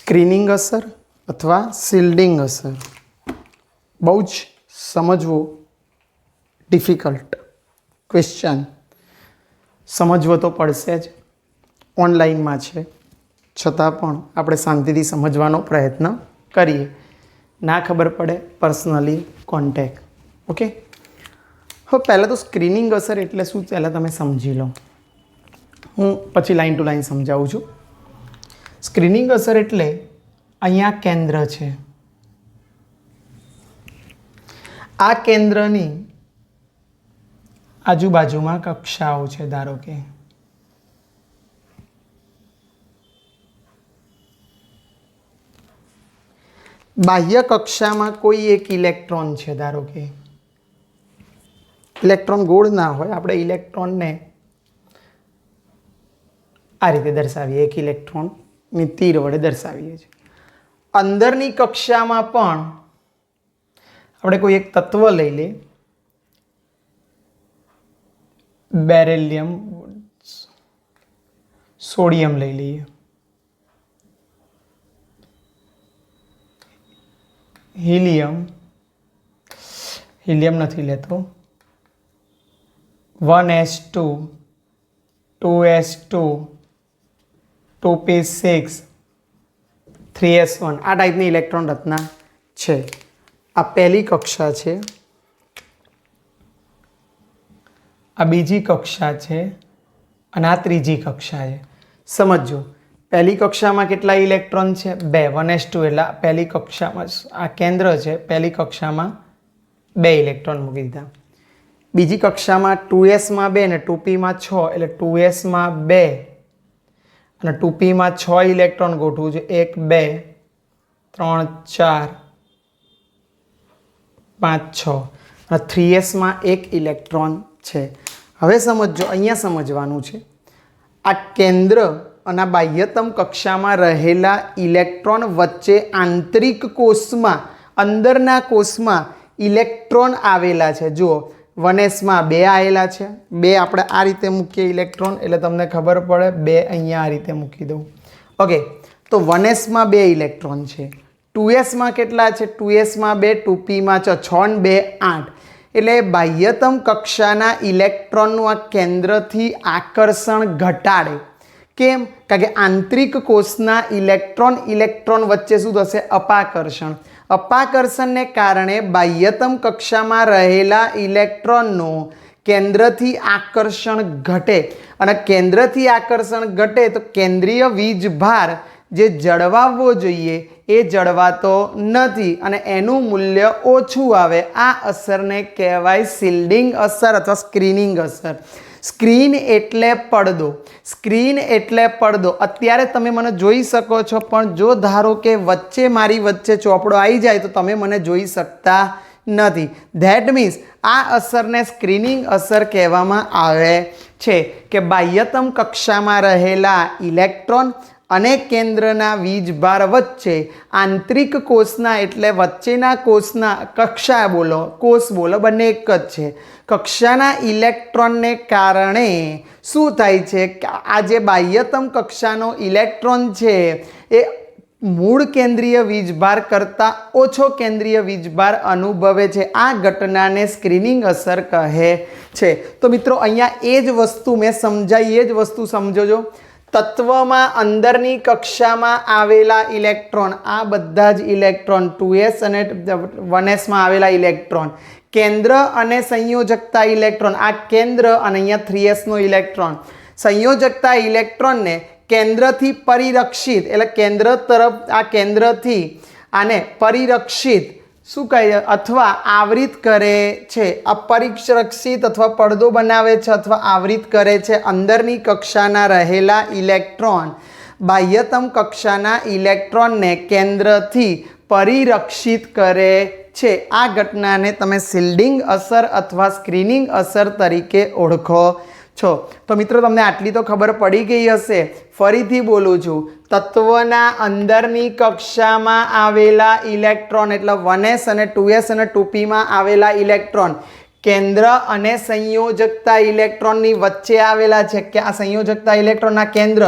Screening અસર અથવા shielding અસર બહુ જ સમજવું ડિફિકલ્ટ ક્વેશ્ચન, સમજવો તો પડશે જ, ઓનલાઈનમાં છે છતાં પણ આપણે શાંતિથી સમજવાનો પ્રયત્ન કરીએ. ના ખબર પડે પર્સનલી કોન્ટેક્ટ. ઓકે, હવે પહેલાં તો સ્ક્રીનિંગ અસર એટલે શું પહેલાં તમે સમજી લો, હું પછી લાઈન ટુ લાઈન સમજાવું છું. સ્ક્રીનિંગ અસર એટલે અહીંયા કેન્દ્ર છે, આ કેન્દ્રની આજુબાજુમાં કક્ષાઓ છે. ધારો કે બાહ્ય કક્ષામાં કોઈ એક ઇલેક્ટ્રોન છે. ધારો કે ઇલેક્ટ્રોન ગોળ ના હોય, આપણે ઇલેક્ટ્રોનને આ રીતે દર્શાવીએ, એક ઇલેક્ટ્રોનની તીર વડે દર્શાવીએ છીએ. અંદરની કક્ષામાં પણ આપણે કોઈ એક તત્વ લઈ લઈએ, બેરિલિયમ, સોડિયમ લઈ લઈએ, હિલિયમ નથી લેતો, 1s2 2s2 2p6 3s1 આ ટાઈપની ઇલેક્ટ્રોન રચના છે. આ પહેલી કક્ષા છે, આ બીજી કક્ષા છે અને આ ત્રીજી કક્ષા છે. સમજો, પહેલી કક્ષામાં કેટલા ઇલેક્ટ્રોન છે? 2. 1s2 એટલે પહેલી કક્ષામાં આ કેન્દ્ર છે, પહેલી કક્ષામાં 2 ઇલેક્ટ્રોન મૂકી દીધા. બીજી કક્ષામાં 2sમાં 2 ને 2pમાં 6 એટલે 2sમાં 2 અને 2pમાં 6 ઇલેક્ટ્રોન ગોઠવું છે. 1 2 3 4 5 6 અને 3sમાં 1 ઇલેક્ટ્રોન છે. હવે સમજો, અહીંયા સમજવાનું છે, આ કેન્દ્ર અને આ બાહ્યતમ કક્ષામાં રહેલા ઇલેક્ટ્રોન વચ્ચે આંતરિક કોષમાં, અંદરના કોષમાં ઇલેક્ટ્રોન આવેલા છે. જુઓ, 1sમાં 2 આવેલા છે, 2 આપણે આ રીતે મૂકીએ ઇલેક્ટ્રોન એટલે તમને ખબર પડે, 2 અહીંયા આ રીતે મૂકી દઉં. ઓકે, તો 1sમાં 2 ઇલેક્ટ્રોન છે. 2sમાં કેટલા છે? 2sમાં 2, 2pમાં 6 ને 2 8 એટલે બાહ્યતમ કક્ષાના ઇલેક્ટ્રોનનું આ કેન્દ્રથી આકર્ષણ ઘટાડે. કેમ? કારણ કે આંતરિક કોષના ઇલેક્ટ્રોન વચ્ચે શું થશે? અપાકર્ષણ. અપાકર્ષણને કારણે બાહ્યતમ કક્ષામાં રહેલા ઇલેક્ટ્રોનનું કેન્દ્રથી આકર્ષણ ઘટે અને કેન્દ્રથી આકર્ષણ ઘટે તો કેન્દ્રીય વીજભાર જે જળવાવો જોઈએ એ જળવાતો નથી અને એનું મૂલ્ય ઓછું આવે. આ અસરને કહેવાય શિલ્ડિંગ અસર અથવા સ્ક્રીનિંગ અસર. સ્ક્રીન એટલે પડદો, સ્ક્રીન એટલે પડદો. અત્યારે તમે મને જોઈ શકો છો, પણ જો ધારો કે વચ્ચે મારી વચ્ચે ચોપડો આવી જાય તો તમે મને જોઈ શકતા નથી. ધેટ મીન્સ આ અસરને સ્ક્રીનિંગ અસર કહેવામાં આવે છે કે બાહ્યતમ કક્ષામાં રહેલા ઇલેક્ટ્રોન અને કેન્દ્રના વીજભાર વચ્ચે આંતરિક કોષના એટલે વચ્ચેના કોષના કક્ષા બોલો, કોષ બોલો, બંને એક જ છે. કક્ષાના ઇલેક્ટ્રોનને કારણે શું થાય છે કે આ જે બાહ્યતમ કક્ષાનો ઇલેક્ટ્રોન છે એ મૂળ કેન્દ્રીય વીજભાર કરતાં ઓછો કેન્દ્રીય વીજભાર અનુભવે છે. આ ઘટનાને સ્ક્રીનિંગ અસર કહે છે. તો મિત્રો અહીંયા એ જ વસ્તુ મેં સમજાવી, એ જ વસ્તુ સમજોજો. તત્વમાં અંદરની કક્ષામાં આવેલા ઇલેક્ટ્રોન, આ બધા જ ઇલેક્ટ્રોન 2s અને 1sમાં આવેલા ઇલેક્ટ્રોન, કેન્દ્ર અને સંયોજકતા ઇલેક્ટ્રોન, આ કેન્દ્ર અને અહીંયા 3sનો ઇલેક્ટ્રોન, સંયોજકતા ઇલેક્ટ્રોનને કેન્દ્રથી પરિરક્ષિત એટલે કેન્દ્ર તરફ, આ કેન્દ્રથી આને પરિરક્ષિત શું કહે અથવા આવૃત કરે છે. અપરિરક્ષિત અથવા પડદો બનાવે છે અથવા આવૃત કરે છે. અંદરની કક્ષાના રહેલા ઇલેક્ટ્રોન બાહ્યતમ કક્ષાના ઇલેક્ટ્રોનને કેન્દ્રથી પરિરક્ષિત કરે છે. આ ઘટનાને તમે શિલ્ડિંગ અસર અથવા સ્ક્રીનિંગ અસર તરીકે ઓળખો છો. તો મિત્રો તમને આટલી તો ખબર પડી ગઈ હશે. ફરીથી બોલું છું, તત્વના અંદરની કક્ષામાં આવેલા ઇલેક્ટ્રોન એટલે 1s અને 2s અને 2pમાં આવેલા ઇલેક્ટ્રોન કેન્દ્ર અને સંયોજકતા ઇલેક્ટ્રોનની વચ્ચે આવેલા છે કે આ સંયોજકતા ઇલેક્ટ્રોનના કેન્દ્ર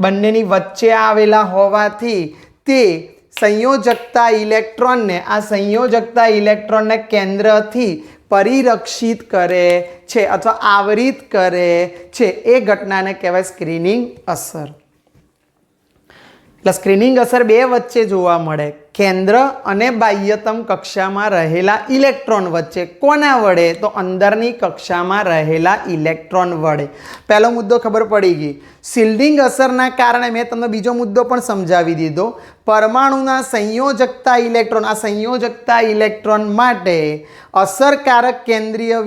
બંનેની વચ્ચે આવેલા હોવાથી તે સંયોજકતા ઇલેક્ટ્રોનને આ સંયોજકતા ઇલેક્ટ્રોનને કેન્દ્રથી પરિરક્ષિત કરે છે અથવા આવરિત કરે છે એ ઘટનાને કહેવાય સ્ક્રીનિંગ અસર. એટલે સ્ક્રીનિંગ અસર બે વચ્ચે જોવા મળે, કેન્દ્ર અને બાહ્યતમ કક્ષામાં રહેલા ઇલેક્ટ્રોન વચ્ચે. કોના વડે? તો અંદરની કક્ષામાં રહેલા ઇલેક્ટ્રોન વડે. પહેલો મુદ્દો ખબર પડી ગઈ. શિલ્ડિંગ અસરના કારણે મેં તમને બીજો મુદ્દો પણ સમજાવી દીધો. પરમાણુના સંયોજકતા ઇલેક્ટ્રોન, આ સંયોજકતા ઇલેક્ટ્રોન માટે અસરકારક કેન્દ્રીય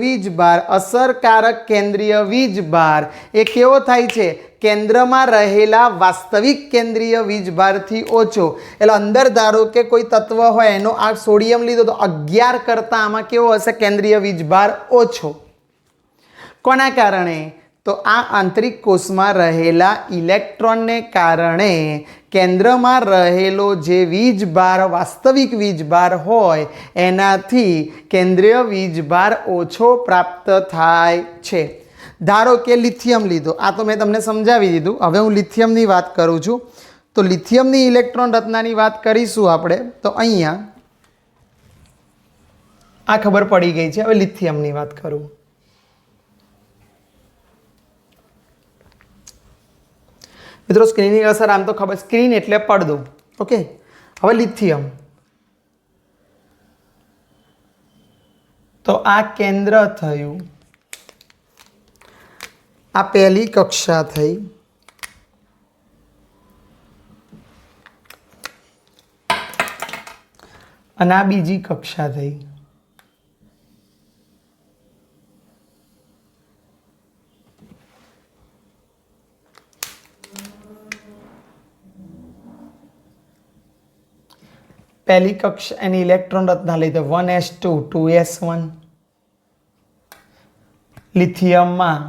વીજભાર એ કેવો થાય છે? કેન્દ્રમાં રહેલા વાસ્તવિક કેન્દ્રીય વીજભારથી ઓછો. એટલે અંદર ધારો કે કોઈ તત્વ હોય, એનો આ સોડિયમ લીધો તો 11 કરતાં આમાં કેવો હશે? કેન્દ્રીય વીજભાર ઓછો. કોના કારણે? તો આ આંતરિક કોષમાં રહેલા ઇલેક્ટ્રોનને કારણે કેન્દ્રમાં રહેલો જે વીજભાર, વાસ્તવિક વીજભાર હોય એનાથી કેન્દ્રીય વીજભાર ઓછો પ્રાપ્ત થાય છે. ધારો કે લિથિયમ લીધો, આ તો મેં તમને સમજાવી દીધું. હવે હું લિથિયમની વાત કરું છું. તો લિથિયમની ઇલેક્ટ્રોન રચનાની વાત કરીશું આપણે. તો અહીંયા આ ખબર પડી ગઈ છે. હવે લિથિયમની વાત કરું. મિત્રો સ્ક્રીનની અસર આમ તો ખબર, સ્ક્રીન એટલે પડદો. ઓકે, હવે લિથિયમ. તો આ કેન્દ્ર થયું, આ પહેલી કક્ષા થઈ, અને આ બીજી કક્ષા થઈ. પહેલી કક્ષા એની ઇલેક્ટ્રોન રચના લીધો 1s2 2s1. લિથિયમમાં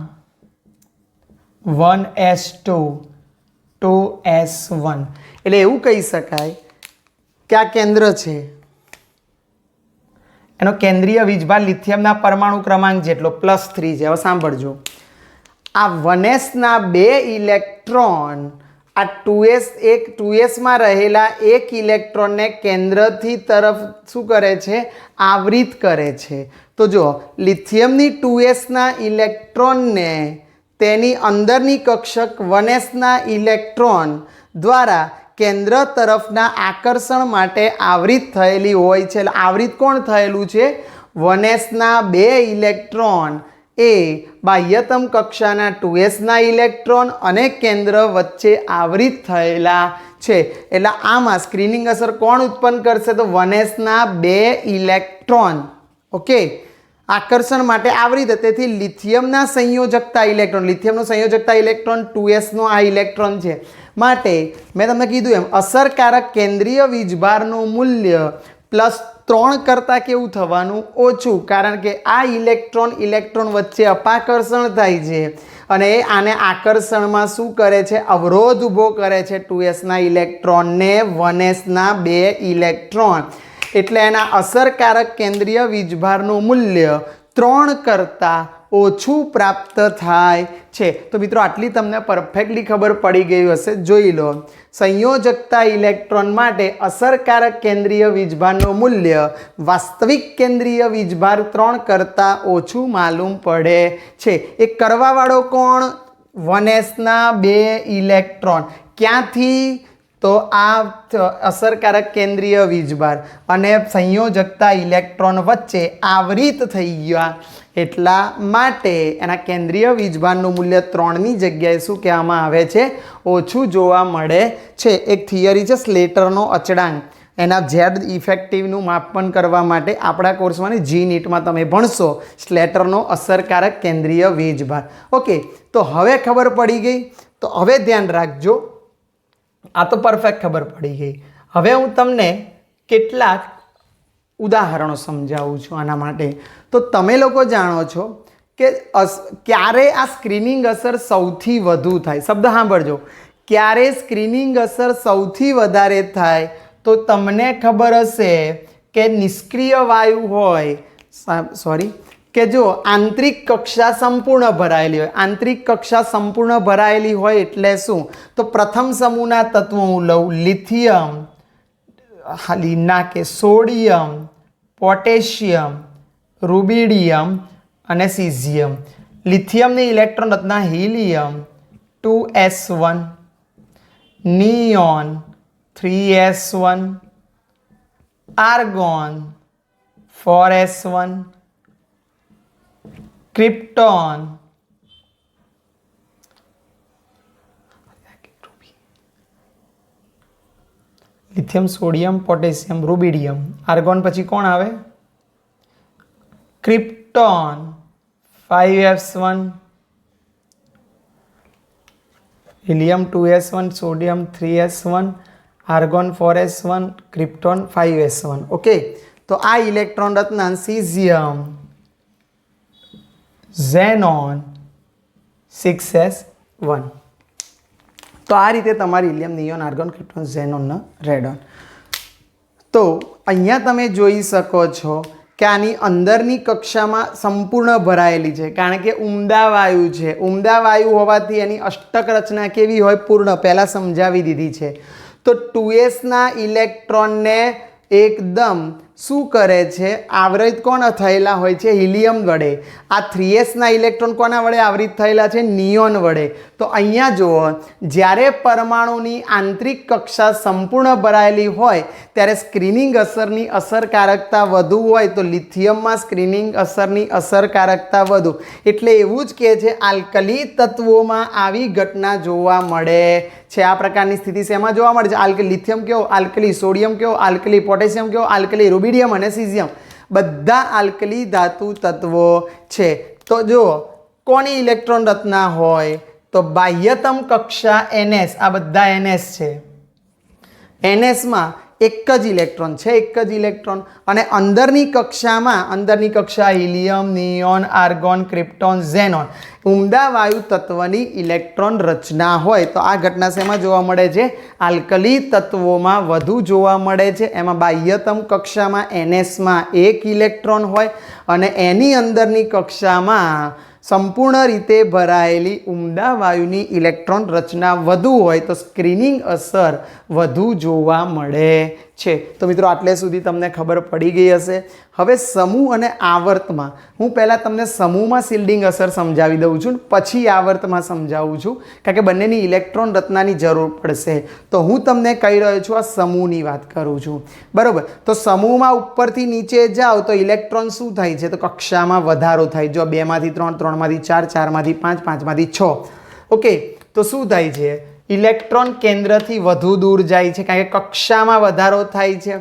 1s2 2s1. એટલે એવું કહી શકાય કે આ કેન્દ્ર છે, એનો કેન્દ્રીય વીજભાર લિથિયમના પરમાણુ ક્રમાંક જેટલો +3 છે. હવે સાંભળજો, આ 1sના 2 ઇલેક્ટ્રોન આ 2sમાં રહેલા એક ઇલેક્ટ્રોનને કેન્દ્રથી તરફ શું કરે છે? આવરિત કરે છે. તો જો લિથિયમની 2sના ઇલેક્ટ્રોનને તેની અંદરની કક્ષક 1sના ઇલેક્ટ્રોન દ્વારા કેન્દ્ર તરફના આકર્ષણ માટે આવરિત થયેલી હોય છે. એટલે આવરિત કોણ થયેલું છે? 1sના 2 ઇલેક્ટ્રોન એ બાહ્યતમ કક્ષાના 2sના ઇલેક્ટ્રોન અને કેન્દ્ર વચ્ચે આવરિત થયેલા છે. એટલે આમાં સ્ક્રીનિંગ અસર કોણ ઉત્પન્ન કરશે? તો 1sના 2 ઇલેક્ટ્રોન ઓકે આકર્ષણ માટે આવરિત. તેથી લિથિયમના સંયોજકતા ઇલેક્ટ્રોન, લિથિયમનો સંયોજકતા ઇલેક્ટ્રોન 2sનો આ ઇલેક્ટ્રોન છે. માટે મેં તમને કીધું એમ અસરકારક કેન્દ્રીય વીજભારનું મૂલ્ય +3 કરતાં કેવું થવાનું? ઓછું. કારણ કે આ ઇલેક્ટ્રોન વચ્ચે અપાકર્ષણ થાય છે અને એ આને આકર્ષણમાં શું કરે છે? અવરોધ ઊભો કરે છે 2sના ઇલેક્ટ્રોનને 1sના 2 ઇલેક્ટ્રોન. એટલે એના અસરકારક કેન્દ્રીય વીજભારનું મૂલ્ય 3 કરતાં ઓછું પ્રાપ્ત થાય છે. તો મિત્રો આટલી તમને પરફેક્ટલી ખબર પડી ગઈ હશે. જોઈ લો, સંયોજકતા ઇલેક્ટ્રોન માટે અસરકારક કેન્દ્રીય વીજભારનું મૂલ્ય વાસ્તવિક કેન્દ્રીય વીજભાર 3 કરતાં ઓછું માલુમ પડે છે. એ કરવાવાળો કોણ? 1sના 2 ઇલેક્ટ્રોન. ક્યાંથી? તો આ અસરકારક કેન્દ્રીય વીજભાર અને સંયોજકતા ઇલેક્ટ્રોન વચ્ચે આવરિત થઈ ગયા. એટલા માટે એના કેન્દ્રીય વીજભારનું મૂલ્ય 3ની જગ્યાએ શું કહેવામાં આવે છે? ઓછું જોવા મળે છે. એક થિયરી છે સ્લેટરનો અચળાંક. એના ઝેડ ઇફેક્ટિવનું માપન કરવા માટે આપણા કોર્સમાં જી નીટમાં તમે ભણશો સ્લેટરનો અસરકારક કેન્દ્રીય વીજભાર. ઓકે, તો હવે ખબર પડી ગઈ. તો હવે ધ્યાન રાખજો, આ તો પરફેક્ટ ખબર પડી ગઈ. હવે હું તમને કેટલાક ઉદાહરણો સમજાવું છું આના માટે. તો તમે લોકો જાણો છો કે ક્યારે આ સ્ક્રીનિંગ અસર સૌથી વધુ થાય? શબ્દ સાંભળજો, ક્યારે સ્ક્રીનિંગ અસર સૌથી વધારે થાય? તો તમને ખબર હશે કે નિષ્ક્રિય વાયુ હોય, કે જો આંતરિક કક્ષા સંપૂર્ણ ભરાયેલી હોય. આંતરિક કક્ષા સંપૂર્ણ ભરાયેલી હોય એટલે શું? તો પ્રથમ સમૂહના તત્વો હું લઉં, લિથિયમ, ખાલી ના કે સોડિયમ, પોટેશિયમ, રૂબિડિયમ અને સીઝિયમ. લિથિયમની ઇલેક્ટ્રોન રચના helium 2s1, neon 3s1, argon 4s1, krypton lithium, sodium, potassium, rubidium, argon પછી કોણ આવે? Krypton 5s1, helium 2s1, sodium 3s1, argon 4s1, krypton 5s1. Okay, તો આ ઇલેક્ટ્રોન રચના સીઝિયમ, ઝેનોન 6s1. તો આ રીતે તમારી helium, neon, argon, krypton, xenon, radon. તો અહીંયા તમે જોઈ શકો છો કે આની અંદરની કક્ષામાં સંપૂર્ણ ભરાયેલી છે, કારણ કે ઉમદા વાયુ છે. ઉમદા વાયુ હોવાથી એની અષ્ટક રચના કેવી હોય? પૂર્ણ. પહેલાં સમજાવી દીધી છે. તો 2sના ઇલેક્ટ્રોનને એકદમ શું કરે છે? આવૃત કોણ થયેલા હોય છે? હિલિયમ વડે. આ 3sના ઇલેક્ટ્રોન કોના વડે આવૃત થયેલા છે? નિયોન વડે. તો અહીંયા જુઓ, જ્યારે પરમાણુની આંતરિક કક્ષા સંપૂર્ણ ભરાયેલી હોય ત્યારે સ્ક્રીનિંગ અસરની અસરકારકતા વધુ હોય તો લિથિયમમાં સ્ક્રીનિંગ અસરની અસરકારકતા વધુ. એટલે એવું જ કહે છે આલ્કલી તત્વોમાં આવી ઘટના જોવા મળે છે. આ પ્રકારની સ્થિતિ શેમાં જોવા મળે છે? આલ્કલી લિથિયમ કેવો? આલ્કલી સોડિયમ કેવો? આલ્કલી પોટેશિયમ કેવો? આલ્કલી રૂબિડિયમ અને સીઝિયમ બધા આલ્કલી ધાતુ તત્વો છે. તો જો કોની ઇલેક્ટ્રોન રચના હોય તો બાહ્યતમ કક્ષા NS, આ બધા NS છે. NSમાં એક જ ઇલેક્ટ્રોન છે, એક જ ઇલેક્ટ્રોન. અને અંદરની કક્ષા helium, neon, argon, krypton, xenon ઉમદા વાયુ તત્વની ઇલેક્ટ્રોન રચના હોય તો આ ઘટના શેમાં જોવા મળે છે? આલ્કલી તત્વોમાં વધુ જોવા મળે છે. એમાં બાહ્યતમ કક્ષામાં NSમાં એક ઇલેક્ટ્રોન હોય અને એની અંદરની કક્ષામાં સંપૂર્ણ રીતે ભરાયેલી ઉમદા વાયુની ઇલેક્ટ્રોન રચના વધુ હોય તો સ્ક્રીનિંગ અસર વધુ જોવા મળે છે. તો મિત્રો આટલે સુધી તમને ખબર પડી ગઈ હશે. હવે સમૂહ અને આવર્તમાં હું પહેલાં તમને સમૂહમાં શિલ્ડિંગ અસર સમજાવી દઉં છું, પછી આવર્તમાં સમજાવું છું, કારણ કે બંનેની ઇલેક્ટ્રોન રચનાની જરૂર પડશે. તો હું તમને કહી રહ્યો છું આ સમૂહની વાત કરું છું, બરાબર. તો સમૂહમાં ઉપરથી નીચે જાઓ તો ઇલેક્ટ્રોન શું થાય છે? તો કક્ષામાં વધારો થાય. જો 2 માંથી 3, 3 માંથી 4, 4 માંથી 5, 5 માંથી 6. ઓકે, તો શું થાય છે? ઇલેક્ટ્રોન કેન્દ્રથી વધુ દૂર જાય છે, કારણ કે કક્ષામાં વધારો થાય છે.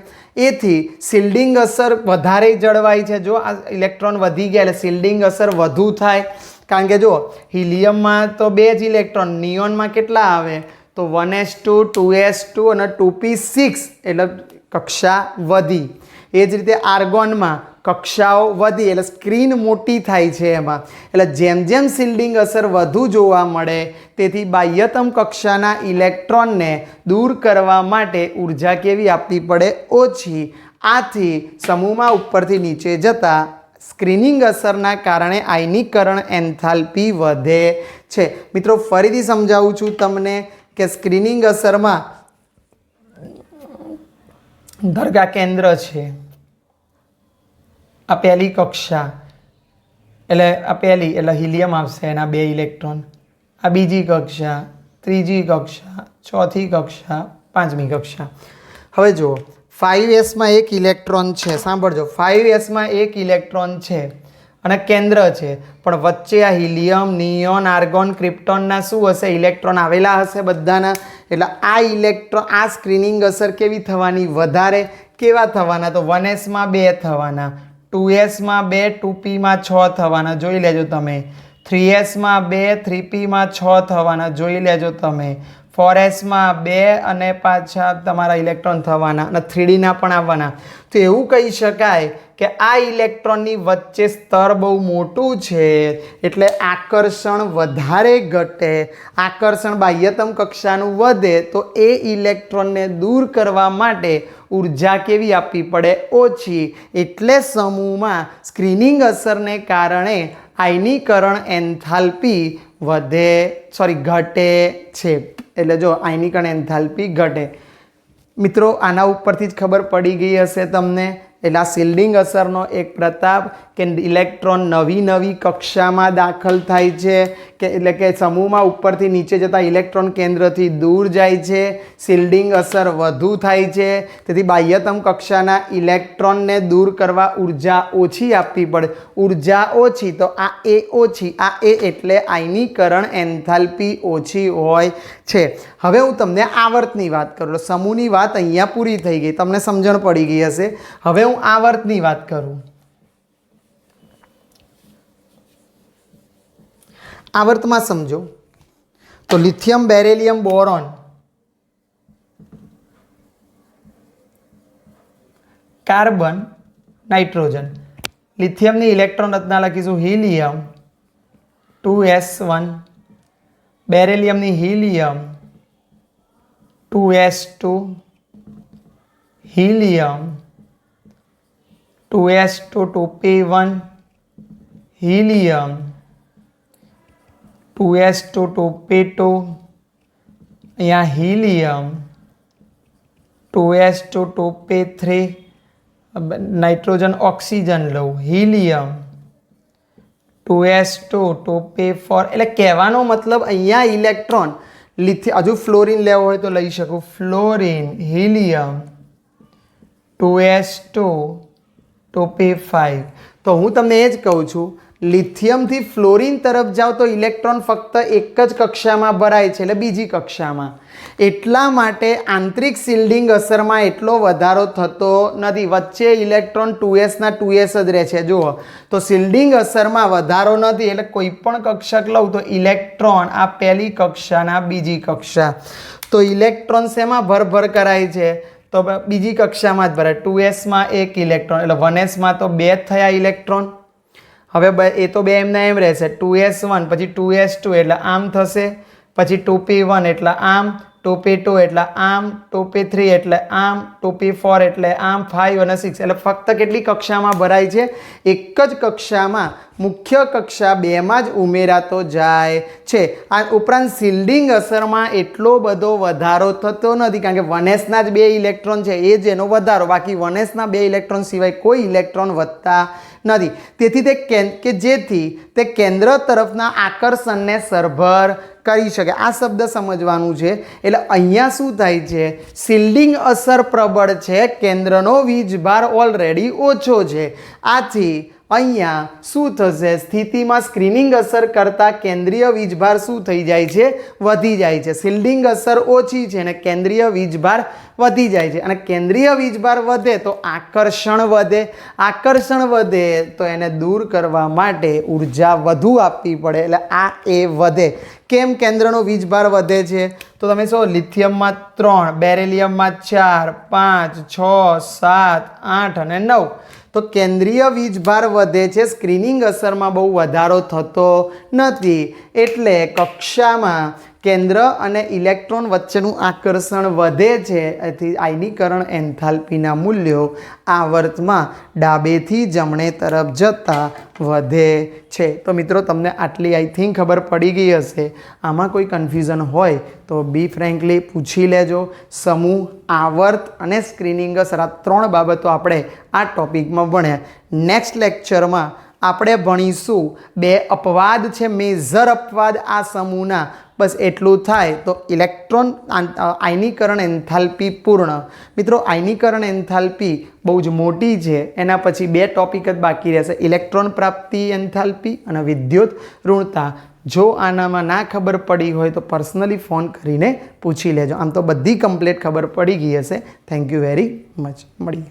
એથી શિલ્ડિંગ અસર વધારે જળવાય છે. જો આ ઇલેક્ટ્રોન વધી ગયા એટલે શિલ્ડિંગ અસર વધુ થાય, કારણ કે જો હિલિયમમાં તો 2 જ ઇલેક્ટ્રોન, નિયોનમાં કેટલા આવે? તો 1s2, 2s2 અને 2p6, એટલે કક્ષા વધી. એ જ રીતે આર્ગોનમાં કક્ષાઓ વધી એટલે સ્ક્રીન મોટી થાય છે એમાં. એટલે જેમ જેમ શિલ્ડિંગ અસર વધુ જોવા મળે તેથી બાહ્યતમ કક્ષાના ઇલેક્ટ્રોનને દૂર કરવા માટે ઉર્જા કેવી આપવી પડે? ઓછી. આથી સમૂહમાં ઉપરથી નીચે જતા સ્ક્રીનિંગ અસરના કારણે આયનીકરણ એન્થાલ્પી વધે છે. મિત્રો ફરીથી સમજાવું છું તમને કે સ્ક્રીનિંગ અસરમાં દરગાહ કેન્દ્ર છે, આ પહેલી કક્ષા, એટલે આ પહેલી એટલે હિલિયમ આવશે, એના 2 ઇલેક્ટ્રોન. આ બીજી કક્ષા, ત્રીજી કક્ષા, ચોથી કક્ષા, પાંચમી કક્ષા. હવે જુઓ 5sમાં એક ઇલેક્ટ્રોન છે. સાંભળજો, 5sમાં એક ઇલેક્ટ્રોન છે અને કેન્દ્ર છે, પણ વચ્ચે આ હિલિયમ, નિયોન, આર્ગોન, ક્રિપ્ટોનના શું હશે? ઇલેક્ટ્રોન આવેલા હશે બધાના. એટલે આ ઇલેક્ટ્રોન, આ સ્ક્રીનિંગ અસર કેવી થવાની? વધારે. કેવા થવાના? તો 1sમાં 2 થવાના, 2sમાં 2, 2pમાં 6 થવાના, જોઈ લેજો તમે. 3sમાં 2, 3pમાં 6 થવાના, જોઈ લેજો તમે. 4sમાં 2 અને પાછા તમારા ઇલેક્ટ્રોન થવાના અને 3dના પણ આવવાના. તો એવું કહી શકાય કે આ ઇલેક્ટ્રોનની વચ્ચે સ્તર બહુ મોટું છે એટલે આકર્ષણ વધારે ઘટે. આકર્ષણ બાહ્યતમ કક્ષાનું વધે તો એ ઇલેક્ટ્રોનને દૂર કરવા માટે ઉર્જા કેવી આપવી પડે? ઓછી. એટલે સમૂહમાં સ્ક્રીનિંગ અસરને કારણે આયનીકરણ એન્થાલ્પી ઘટે છે. એટલે જો આયનીકરણ એન્થાલ્પી ઘટે. મિત્રો આના ઉપરથી જ ખબર પડી ગઈ હશે તમને, એટલે આ શિલ્ડિંગ અસરનો એક પ્રતાપ કે ઇલેક્ટ્રોન નવી કક્ષામાં દાખલ થાય છે કે એટલે કે સમૂહમાં ઉપરથી નીચે જતા ઇલેક્ટ્રોન કેન્દ્રથી દૂર જાય છે, શિલ્ડિંગ અસર વધુ થાય છે, તેથી બાહ્યતમ કક્ષાના ઇલેક્ટ્રોનને દૂર કરવા ઉર્જા ઓછી આપવી પડે. ઉર્જા ઓછી તો આ એ ઓછી, આ એ એટલે આયનીકરણ એન્થાલ્પી ઓછી હોય છે. હવે હું તમને આવર્તની વાત કરું. સમૂહની વાત અહીંયા પૂરી થઈ ગઈ, તમને સમજણ પડી ગઈ હશે. હવે હું આવર્તની વાત કરું. આવર્તમાં સમજો તો lithium beryllium boron, carbon, nitrogen. લિથિયમની ઇલેક્ટ્રોન રચના લખીશું હિલિયમ 2s1, બેરિલિયમની helium 2s2, helium 2s2 2p1, helium 2s2 2p2, અહીંયા helium 2s2 2p3, nitrogen oxygen લઉં, હિલિયમ 2s2 2p4. એટલે કહેવાનો મતલબ અહીંયા ઇલેક્ટ્રોન હજુ ફ્લોરિન લેવો હોય તો લઈ શકું, ફ્લોરિન, હિલિયમ 2s2 2p5. તો હું તમને એ જ કહું છું, લિથિયમથી ફ્લોરિન તરફ જાઓ તો ઇલેક્ટ્રોન ફક્ત એક જ કક્ષામાં ભરાય છે, એટલે બીજી કક્ષામાં. એટલા માટે આંતરિક શિલ્ડિંગ અસરમાં એટલો વધારો થતો નથી. વચ્ચે ઇલેક્ટ્રોન 2sના 2s જ રહે છે. જુઓ તો શિલ્ડિંગ અસરમાં વધારો નથી, એટલે કોઈ પણ કક્ષક લઉં તો ઇલેક્ટ્રોન આ પહેલી કક્ષાના બીજી કક્ષા. તો ઇલેક્ટ્રોન શેમાં ભરભર કરાય છે? તો બીજી કક્ષામાં જ ભરાય. 2sમાં એક ઇલેક્ટ્રોન, એટલે 1sમાં તો બે જ થયા ઇલેક્ટ્રોન. હવે એ તો બે એમના એમ રહેશે. 2s1 પછી 2s2 એટલે આમ થશે, પછી 2p1 એટલે આમ, 2p2 એટલે આમ, 2p3 એટલે આમ, 2p4 એટલે આમ, 5 અને 6 એટલે ફક્ત કેટલી કક્ષામાં ભરાય છે? એક જ કક્ષામાં, મુખ્ય કક્ષા 2માં જ ઉમેરાતો જાય છે. આ ઉપરાંત શિલ્ડિંગ અસરમાં એટલો બધો વધારો થતો નથી, કારણ કે 1sના જ બે ઇલેક્ટ્રોન છે, એ જ એનો વધારો. બાકી 1sના બે ઇલેક્ટ્રોન સિવાય કોઈ ઇલેક્ટ્રોન વધતા નથી. તેથી જેથી તે કેન્દ્ર તરફના આકર્ષણને સરભર કરી શકે. આ શબ્દ સમજવાનું છે. એટલે અહીંયા શું થાય છે? શિલ્ડિંગ અસર પ્રબળ છે, કેન્દ્રનો વીજભાર ઓલરેડી ઓછો છે. આથી અહીંયા શું થશે? સ્થિતિમાં સ્ક્રીનિંગ અસર કરતાં કેન્દ્રીય વીજભાર શું થઈ જાય છે? વધી જાય છે. શિલ્ડિંગ અસર ઓછી છે અને કેન્દ્રીય વીજભાર વધી જાય છે. અને કેન્દ્રીય વીજભાર વધે તો આકર્ષણ વધે. આકર્ષણ વધે તો એને દૂર કરવા માટે ઉર્જા વધુ આપવી પડે, એટલે આ એ વધે. કેમ કેન્દ્રનો વીજભાર વધે છે? તો તમે શું, લિથિયમમાં 3, બેરિલિયમમાં 4, 5, 6, 7, 8 અને 9. તો કેન્દ્રીય વીજભાર વધે છે, સ્ક્રીનિંગ અસરમાં બહુ વધારો થતો નથી. એટલે કક્ષામાં કેન્દ્ર અને ઇલેક્ટ્રોન વચ્ચેનું આકર્ષણ વધે છે. એથી આયનીકરણ એન્થાલ્પીના મૂલ્યો આવર્તમાં ડાબેથી જમણે તરફ જતાં વધે છે. તો મિત્રો તમને આટલી આઈ થિંક ખબર પડી ગઈ હશે. આમાં કોઈ કન્ફ્યુઝન હોય તો બી ફ્રેન્કલી પૂછી લેજો. સમૂહ, આવર્ત અને સ્ક્રીનિંગ અસર, આ 3 બાબતો આપણે આ ટોપિકમાં ભણ્યા. નેક્સ્ટ લેક્ચરમાં આપણે ભણીશું 2 અપવાદ છે, મેજર અપવાદ આ સમૂહના. બસ એટલું થાય તો ઇલેક્ટ્રોન આયનીકરણ એન્થાલ્પી પૂર્ણ. મિત્રો આયનીકરણ એન્થાલ્પી બહુ જ મોટી છે, એના પછી 2 ટોપિક જ બાકી રહેશે, ઇલેક્ટ્રોન પ્રાપ્તિ એન્થાલ્પી અને વિદ્યુત ઋણતા. જો આનામાં ના ખબર પડી હોય તો પર્સનલી ફોન કરીને પૂછી લેજો. આમ તો બધી કમ્પ્લીટ ખબર પડી ગઈ હશે. Thank you very much. મળીએ.